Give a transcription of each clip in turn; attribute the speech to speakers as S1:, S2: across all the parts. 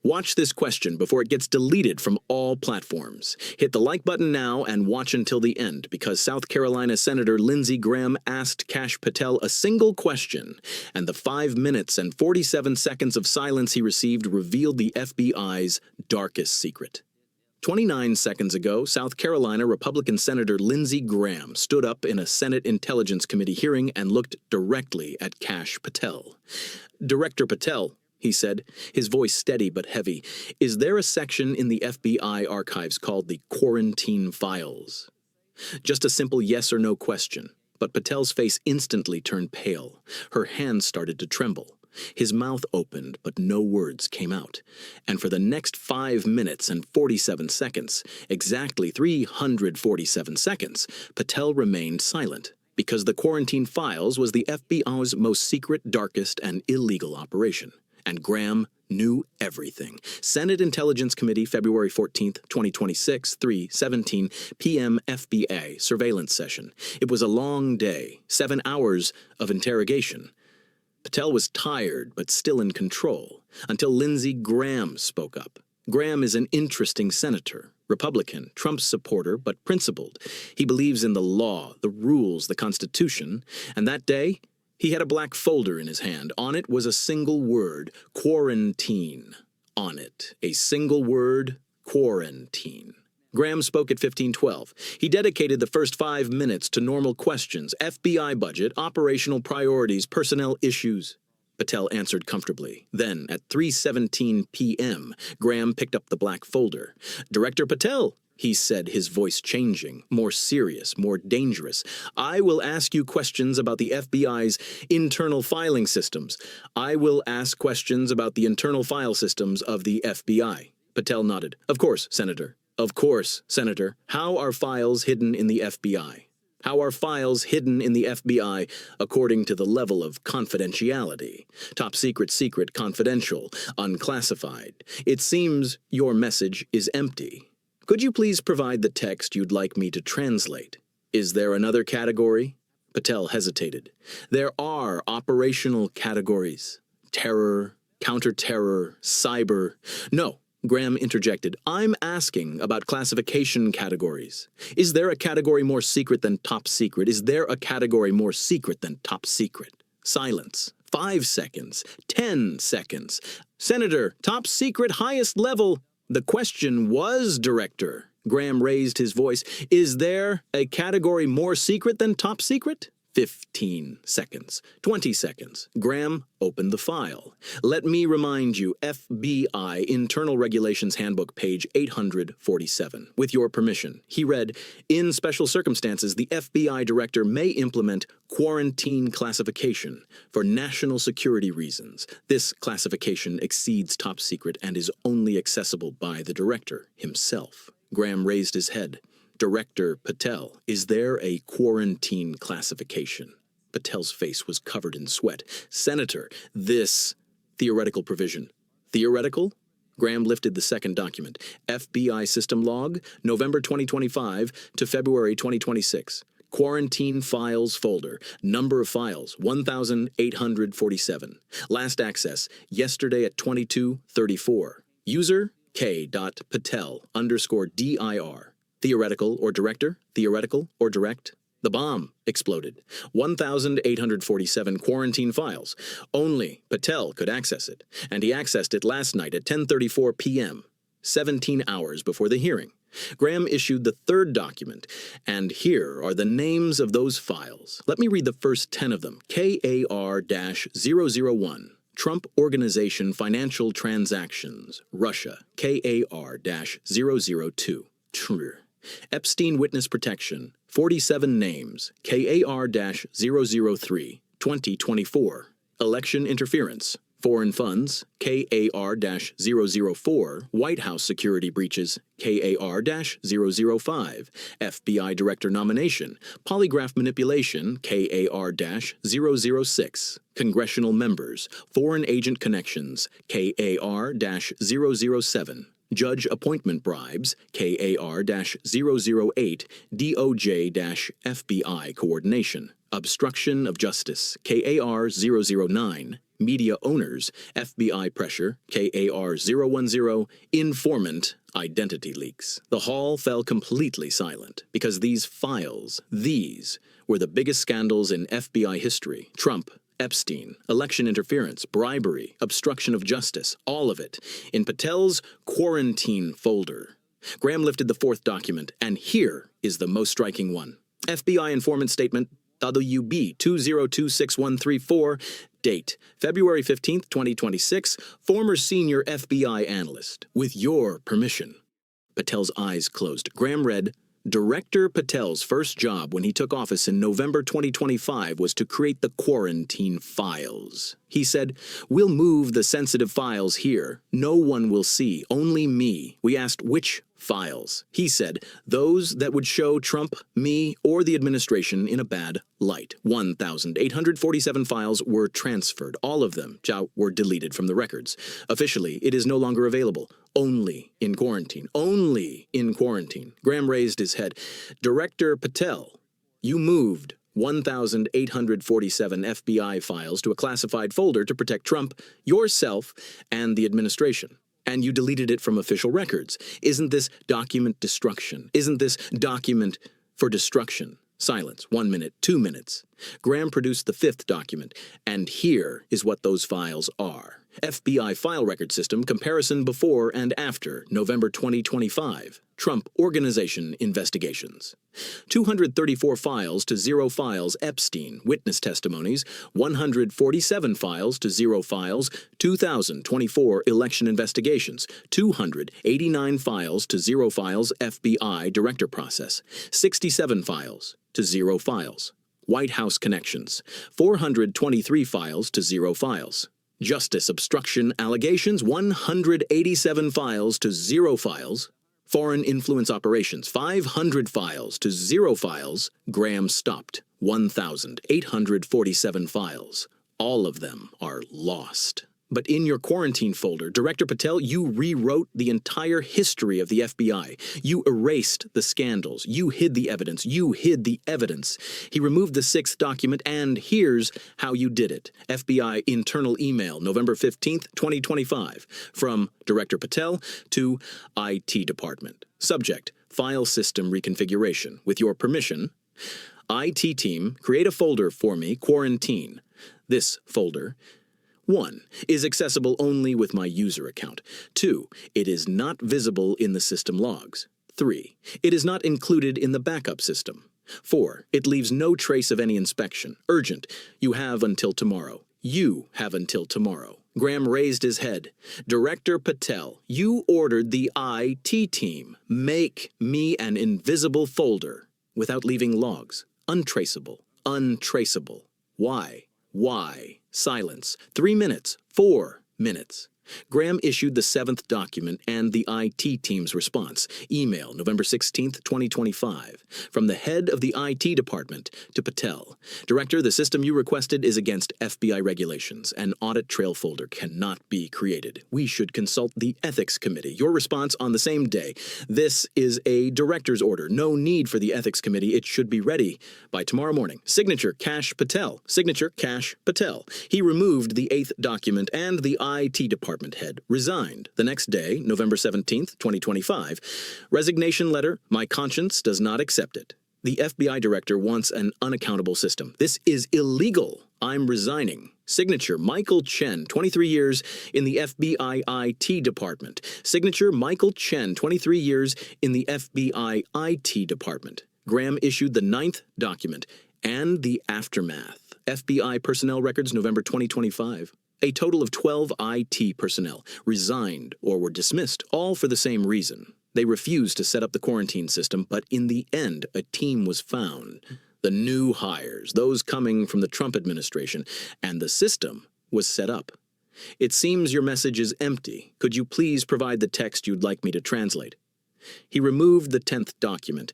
S1: Watch this question before it gets deleted from all platforms. Hit the like button now and watch until the end, because South Carolina Senator Lindsey Graham asked Kash Patel a single question, and the 5 minutes and 47 seconds of silence he received revealed the FBI's darkest secret. 29 seconds ago, South Carolina Republican Senator Lindsey Graham stood up in a Senate Intelligence Committee hearing and looked directly at Kash Patel. "Director Patel," he said, his voice steady but heavy, "is there a section in the FBI archives called the Quarantine Files?" Just a simple yes or no question, but Patel's face instantly turned pale. Her hands started to tremble. His mouth opened, but no words came out. And for the next 5 minutes and 47 seconds, exactly 347 seconds, Patel remained silent, because the Quarantine Files was the FBI's most secret, darkest, and illegal operation. And Graham knew everything. Senate Intelligence Committee, February 14th, 2026, 3:17 p.m. FBI surveillance session. It was a long day, 7 hours of interrogation. Patel was tired but still in control, until Lindsey Graham spoke up. Graham is an interesting senator, Republican, Trump supporter, but principled. He believes in the law, the rules, the Constitution, and that day, he had a black folder in his hand. On it was a single word, quarantine. On it, a single word, quarantine. Graham spoke at 15:12. He dedicated the first 5 minutes to normal questions, FBI budget, operational priorities, personnel issues. Patel answered comfortably. Then, at 3:17 p.m., Graham picked up the black folder. "Director Patel," he said, his voice changing, more serious, more dangerous, "I will ask you questions about the FBI's internal filing systems. I will ask questions about the internal file systems of the FBI." Patel nodded. "Of course, Senator. Of course, Senator. How are files hidden in the FBI? How are files hidden in the FBI according to the level of confidentiality? Top secret, secret, confidential, unclassified. It seems your message is empty. Could you please provide the text you'd like me to translate? Is there another category?" Patel hesitated. "There are operational categories. Terror, counter-terror, cyber." "No," Graham interjected. "I'm asking about classification categories. Is there a category more secret than top secret? Is there a category more secret than top secret?" Silence. 5 seconds. 10 seconds. "Senator, top secret, highest level." "The question was, Director." Graham raised his voice. "Is there a category more secret than top secret?" 15 seconds. 20 seconds. Graham opened the file. "Let me remind you, FBI Internal Regulations Handbook, page 847. With your permission," he read, "in special circumstances, the FBI director may implement quarantine classification for national security reasons. This classification exceeds top secret and is only accessible by the director himself." Graham raised his head. "Director Patel, is there a quarantine classification?" Patel's face was covered in sweat. "Senator, this theoretical provision." "Theoretical?" Graham lifted the second document. FBI System Log, November 2025 to February 2026. Quarantine Files folder. Number of files, 1,847. Last access, yesterday at 22:34. User, K.Patel_dir. Theoretical or director? Theoretical or direct? The bomb exploded. 1,847 quarantine files. Only Patel could access it, and he accessed it last night at 10:34 p.m., 17 hours before the hearing. Graham issued the third document, and here are the names of those files. Let me read the first 10 of them. KAR-001. Trump Organization Financial Transactions, Russia, KAR-002. Epstein Witness Protection, 47 names, KAR-003, 2024. Election Interference, Foreign Funds, KAR-004, White House Security Breaches, KAR-005, FBI Director Nomination, Polygraph Manipulation, KAR-006, Congressional Members, Foreign Agent Connections, KAR-007, Judge appointment bribes, KAR-008, DOJ-FBI coordination. Obstruction of justice, KAR-009. Media owners, FBI pressure, KAR-010. Informant, identity leaks. The hall fell completely silent because these files, these were the biggest scandals in FBI history. Trump, Epstein, election interference, bribery, obstruction of justice, all of it, in Patel's quarantine folder. Graham lifted the fourth document, and here is the most striking one. FBI informant statement, WB 2026134, date, February 15, 2026, former senior FBI analyst. With your permission. Patel's eyes closed. Graham read, Director Patel's first job when he took office in November 2025 was to create the quarantine files. He said, we'll move the sensitive files here. No one will see, only me. We asked which files. He said, those that would show Trump, me, or the administration in a bad light. 1,847 files were transferred. All of them were deleted from the records. Officially, it is no longer available. Only in quarantine. Only in quarantine. Graham raised his head. Director Patel, you moved 1,847 FBI files to a classified folder to protect Trump, yourself, and the administration. And you deleted it from official records. Isn't this document destruction? Isn't this document for destruction? Silence. 1 minute, 2 minutes. Graham produced the fifth document, and here is what those files are. FBI file record system comparison before and after November 2025. Trump Organization investigations. 234 files to 0 files Epstein, witness testimonies, 147 files to 0 files, 2024 election investigations, 289 files to 0 files FBI director process, 67 files to 0 files. White House connections, 423 files to 0 files. Justice obstruction allegations, 187 files to 0 files. Foreign influence operations, 500 files to 0 files. Graham stopped. 1,847 files. All of them are lost. But in your quarantine folder, Director Patel, you rewrote the entire history of the FBI. You erased the scandals. You hid the evidence. You hid the evidence. He removed the sixth document, and here's how you did it. FBI internal email, November 15th, 2025, from Director Patel to IT Department. Subject, file system reconfiguration. With your permission, IT team, create a folder for me, quarantine. This folder 1. Is accessible only with my user account. 2. It is not visible in the system logs. 3. It is not included in the backup system. 4. It leaves no trace of any inspection. Urgent. You have until tomorrow. You have until tomorrow. Graham raised his head. Director Patel, you ordered the IT team. Make me an invisible folder without leaving logs. Untraceable. Untraceable. Why? Why? Silence. 3 minutes. 4 minutes. Graham issued the seventh document and the IT team's response. Email, November 16, 2025. From the head of the IT department to Patel. Director, the system you requested is against FBI regulations. An audit trail folder cannot be created. We should consult the ethics committee. Your response on the same day. This is a director's order. No need for the ethics committee. It should be ready by tomorrow morning. Signature, Kash Patel. Signature, Kash Patel. He removed the eighth document, and the IT department head resigned. The next day, November 17th, 2025, resignation letter, my conscience does not accept it. The FBI director wants an unaccountable system. This is illegal. I'm resigning. Signature, Michael Chen, 23 years in the FBI IT department. Signature, Michael Chen, 23 years in the FBI IT department. Graham issued the ninth document and the aftermath. FBI personnel records, November 2025. A total of 12 IT personnel resigned or were dismissed, all for the same reason. They refused to set up the quarantine system, but in the end, a team was found. The new hires, those coming from the Trump administration, and the system was set up. It seems your message is empty. Could you please provide the text you'd like me to translate? He removed the 10th document,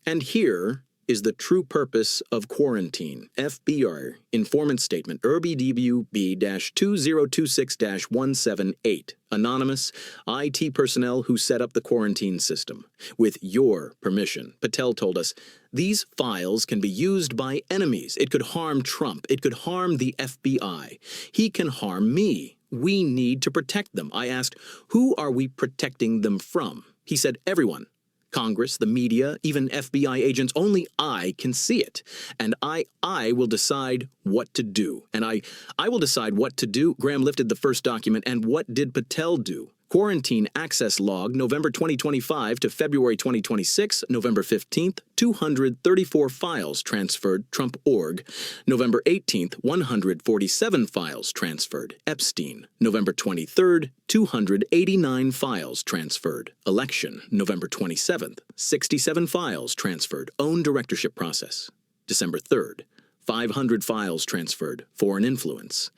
S1: and here is the true purpose of quarantine. FBI Informant Statement RBDB-2026-178. Anonymous IT personnel who set up the quarantine system. With your permission, Patel told us, these files can be used by enemies. It could harm Trump. It could harm the FBI. He can harm me. We need to protect them. I asked, who are we protecting them from? He said, everyone. Congress, the media, even FBI agents, only I can see it. And I will decide what to do. And I will decide what to do. Graham lifted the first document, and what did Patel do? Quarantine access log, November 2025 to February 2026, November 15th, 234 files transferred, Trump.org. November 18th, 147 files transferred, Epstein. November 23rd, 289 files transferred, election. November 27th, 67 files transferred, own directorship process. December 3rd, 500 files transferred, foreign influence.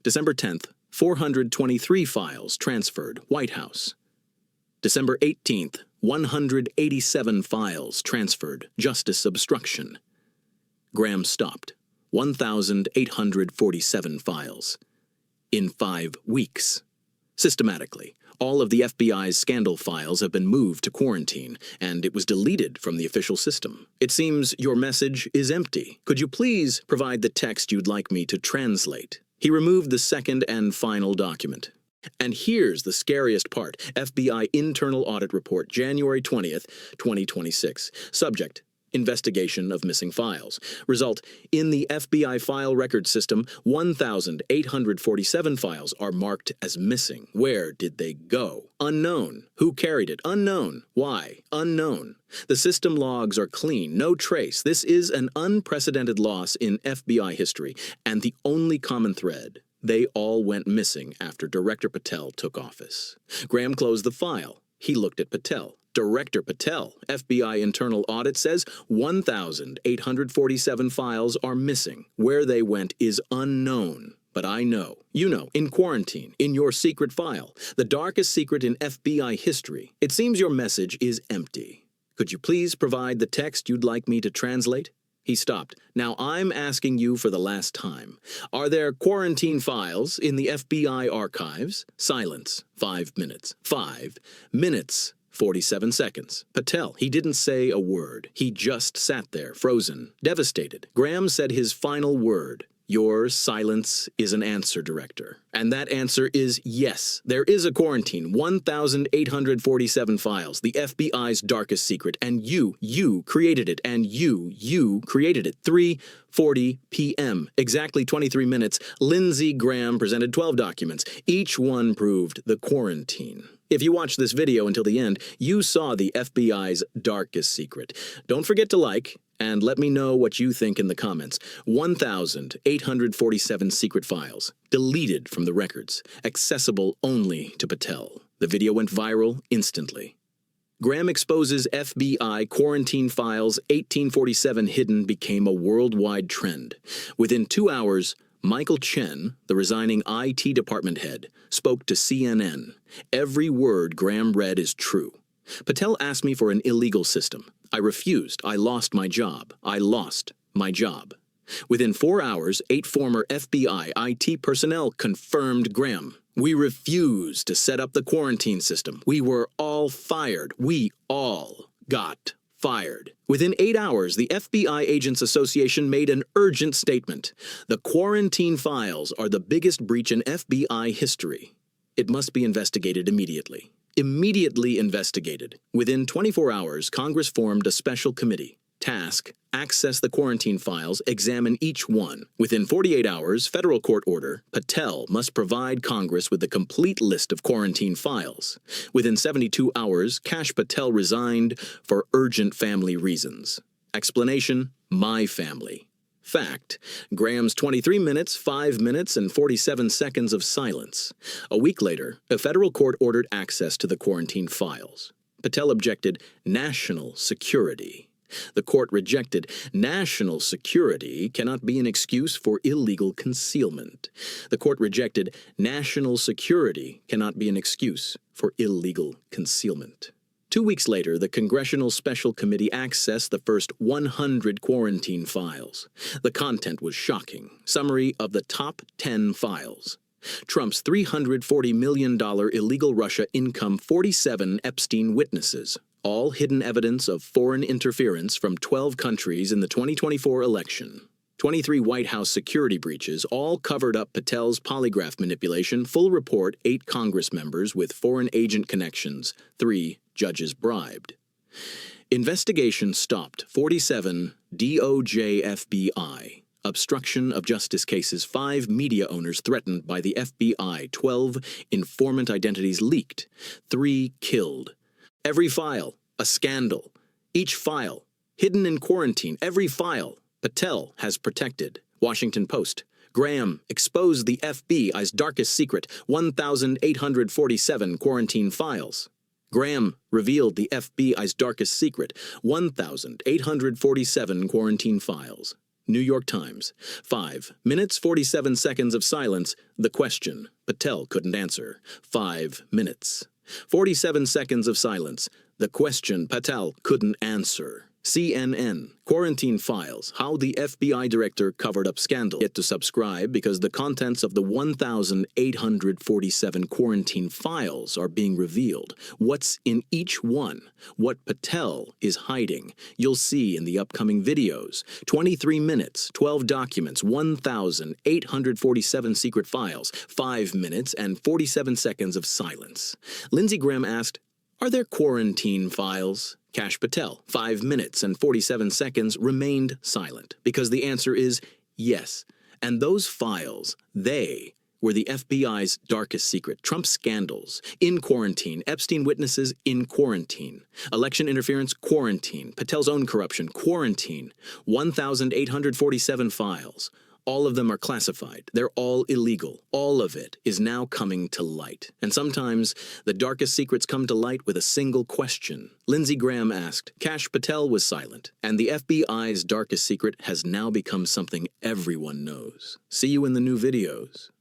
S1: December 10th, 423 files transferred, White House. December 18th, 187 files transferred, justice obstruction. Graham stopped. 1,847 files. In 5 weeks. Systematically, all of the FBI's scandal files have been moved to quarantine, and it was deleted from the official system. It seems your message is empty. Could you please provide the text you'd like me to translate? He removed the second and final document. And here's the scariest part. FBI Internal Audit Report, January 20th, 2026. Subject, investigation of missing files. Result, in the FBI file record system, 1,847 files are marked as missing. Where did they go? Unknown. Who carried it? Unknown. Why? Unknown. The system logs are clean, no trace. This is an unprecedented loss in FBI history, and the only common thread. They all went missing after Director Patel took office. Graham closed the file. He looked at Patel. Director Patel, FBI Internal Audit says 1,847 files are missing. Where they went is unknown. But I know, you know, in quarantine, in your secret file, the darkest secret in FBI history, it seems your message is empty. Could you please provide the text you'd like me to translate? He stopped. Now I'm asking you for the last time. Are there quarantine files in the FBI archives? Silence. 5 minutes. 5 minutes. 47 seconds. Patel, he didn't say a word. He just sat there, frozen, devastated. Graham said his final word. Your silence is an answer, Director. And that answer is yes. There is a quarantine, 1,847 files, the FBI's darkest secret, and you created it, and you created it. 3:40 p.m., exactly 23 minutes, Lindsey Graham presented 12 documents. Each one proved the quarantine. If you watched this video until the end, you saw the FBI's darkest secret. Don't forget to like, and let me know what you think in the comments. 1,847 secret files, deleted from the records, accessible only to Patel. The video went viral instantly. Graham exposes FBI quarantine files 1847 hidden became a worldwide trend. Within 2 hours, Michael Chen, the resigning IT department head, spoke to CNN. Every word Graham read is true. Patel asked me for an illegal system. I refused. I lost my job. I lost my job. Within 4 hours, 8 former FBI IT personnel confirmed Graham. We refused to set up the quarantine system. We were all fired. We all got fired. Within 8 hours, the FBI Agents Association made an urgent statement. The quarantine files are the biggest breach in FBI history. It must be investigated immediately. Immediately investigated. Within 24 hours, Congress formed a special committee. Task, access the quarantine files, examine each one. Within 48 hours, federal court order, Patel must provide Congress with the complete list of quarantine files. Within 72 hours, Kash Patel resigned for urgent family reasons. Explanation, my family. Fact, Graham's 23 minutes, 5 minutes, and 47 seconds of silence. A week later, a federal court ordered access to the quarantine files. Patel objected, national security. The court rejected, national security cannot be an excuse for illegal concealment. The court rejected, national security cannot be an excuse for illegal concealment. 2 weeks later, the Congressional Special Committee accessed the first 100 quarantine files. The content was shocking. Summary of the top 10 files. Trump's $340 million illegal Russia income, 47 Epstein witnesses. All hidden evidence of foreign interference from 12 countries in the 2024 election. 23 White House security breaches, all covered up Patel's polygraph manipulation. Full report, 8 Congress members with foreign agent connections, 3 judges bribed. Investigation stopped, 47 DOJ FBI. Obstruction of justice cases, 5 media owners threatened by the FBI, 12 informant identities leaked, 3 killed. Every file, a scandal. Each file, hidden in quarantine, every file, Patel has protected. Washington Post. Graham exposed the FBI's darkest secret, 1,847 quarantine files. Graham revealed the FBI's darkest secret, 1,847 quarantine files. New York Times. 5 minutes, 47 seconds of silence. The question Patel couldn't answer. 5 minutes. 47 seconds of silence. The question Patel couldn't answer. CNN. Quarantine files. How the FBI director covered up scandal. Get to subscribe because the contents of the 1,847 quarantine files are being revealed. What's in each one? What Patel is hiding? You'll see in the upcoming videos. 23 minutes, 12 documents, 1,847 secret files, 5 minutes and 47 seconds of silence. Lindsey Graham asked, "Are there quarantine files?" Kash Patel, 5 minutes and 47 seconds, remained silent because the answer is yes. And those files, they were the FBI's darkest secret. Trump scandals, in quarantine. Epstein witnesses, in quarantine. Election interference, quarantine. Patel's own corruption, quarantine. 1,847 files. All of them are classified. They're all illegal. All of it is now coming to light. And sometimes the darkest secrets come to light with a single question. Lindsey Graham asked. Kash Patel was silent. And the FBI's darkest secret has now become something everyone knows. See you in the new videos.